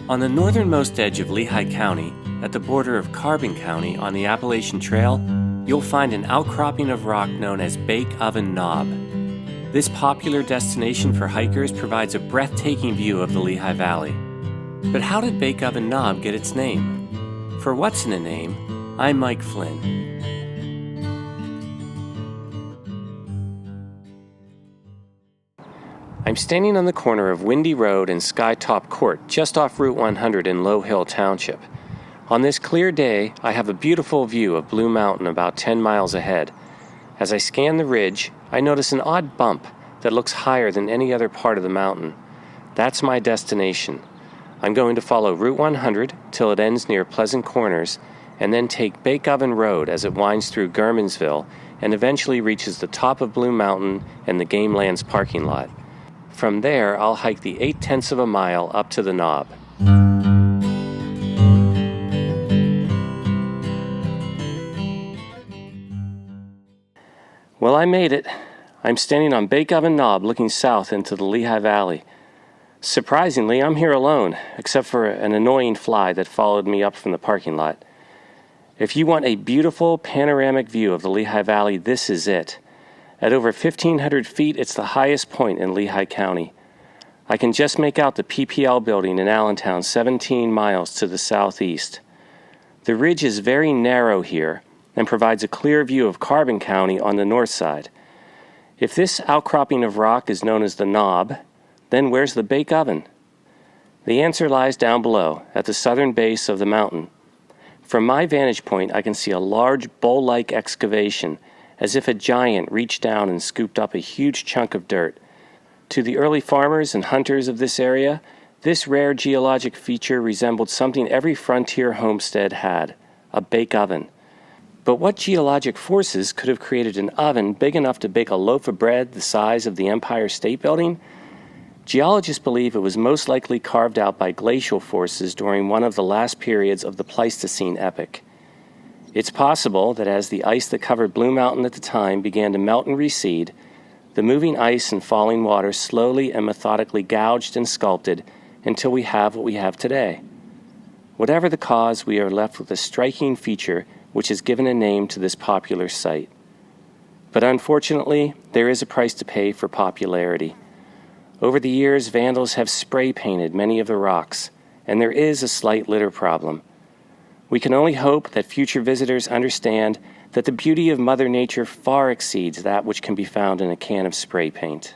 On the northernmost edge of Lehigh County, at the border of Carbon County on the Appalachian Trail, you'll find an outcropping of rock known as Bake Oven Knob. This popular destination for hikers provides a breathtaking view of the Lehigh Valley. But how did Bake Oven Knob get its name? For What's in a Name, I'm Mike Flynn. I'm standing on the corner of Windy Road and Skytop Court, just off Route 100 in Low Hill Township. On this clear day, I have a beautiful view of Blue Mountain about 10 miles ahead. As I scan the ridge, I notice an odd bump that looks higher than any other part of the mountain. That's my destination. I'm going to follow Route 100 till it ends near Pleasant Corners, and then take Bake Oven Road as it winds through Germansville and eventually reaches the top of Blue Mountain and the Game Lands parking lot. From there, I'll hike the 0.8 of a mile up to the knob. Well, I made it. I'm standing on Bake Oven Knob looking south into the Lehigh Valley. Surprisingly, I'm here alone, except for an annoying fly that followed me up from the parking lot. If you want a beautiful panoramic view of the Lehigh Valley, this is it. At over 1,500 feet, it's the highest point in Lehigh County. I can just make out the PPL building in Allentown 17 miles to the southeast. The ridge is very narrow here and provides a clear view of Carbon County on the north side. If this outcropping of rock is known as the knob, then where's the bake oven? The answer lies down below, at the southern base of the mountain. From my vantage point, I can see a large bowl-like excavation, as if a giant reached down and scooped up a huge chunk of dirt. To the early farmers and hunters of this area, this rare geologic feature resembled something every frontier homestead had, a bake oven. But what geologic forces could have created an oven big enough to bake a loaf of bread the size of the Empire State Building? Geologists believe it was most likely carved out by glacial forces during one of the last periods of the Pleistocene epoch. It's possible that as the ice that covered Blue Mountain at the time began to melt and recede, the moving ice and falling water slowly and methodically gouged and sculpted until we have what we have today. Whatever the cause, we are left with a striking feature which has given a name to this popular site. But unfortunately, there is a price to pay for popularity. Over the years, vandals have spray painted many of the rocks, and there is a slight litter problem. We can only hope that future visitors understand that the beauty of Mother Nature far exceeds that which can be found in a can of spray paint.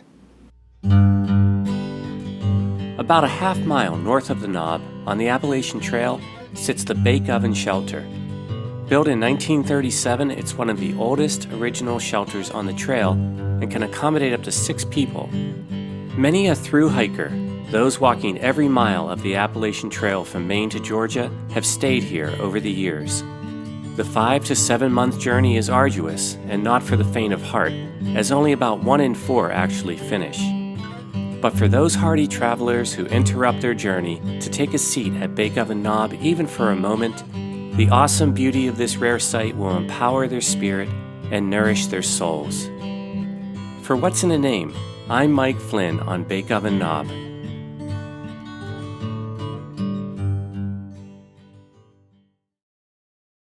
About a half mile north of the knob, on the Appalachian Trail, sits the Bake Oven Shelter. Built in 1937, it's one of the oldest original shelters on the trail and can accommodate up to 6 people. Many a through hiker, those walking every mile of the Appalachian Trail from Maine to Georgia, have stayed here over the years. The 5 to 7 month journey is arduous and not for the faint of heart, as only about 1 in 4 actually finish. But for those hardy travelers who interrupt their journey to take a seat at Bake Oven Knob even for a moment, the awesome beauty of this rare site will empower their spirit and nourish their souls. For What's in a Name, I'm Mike Flynn on Bake Oven Knob.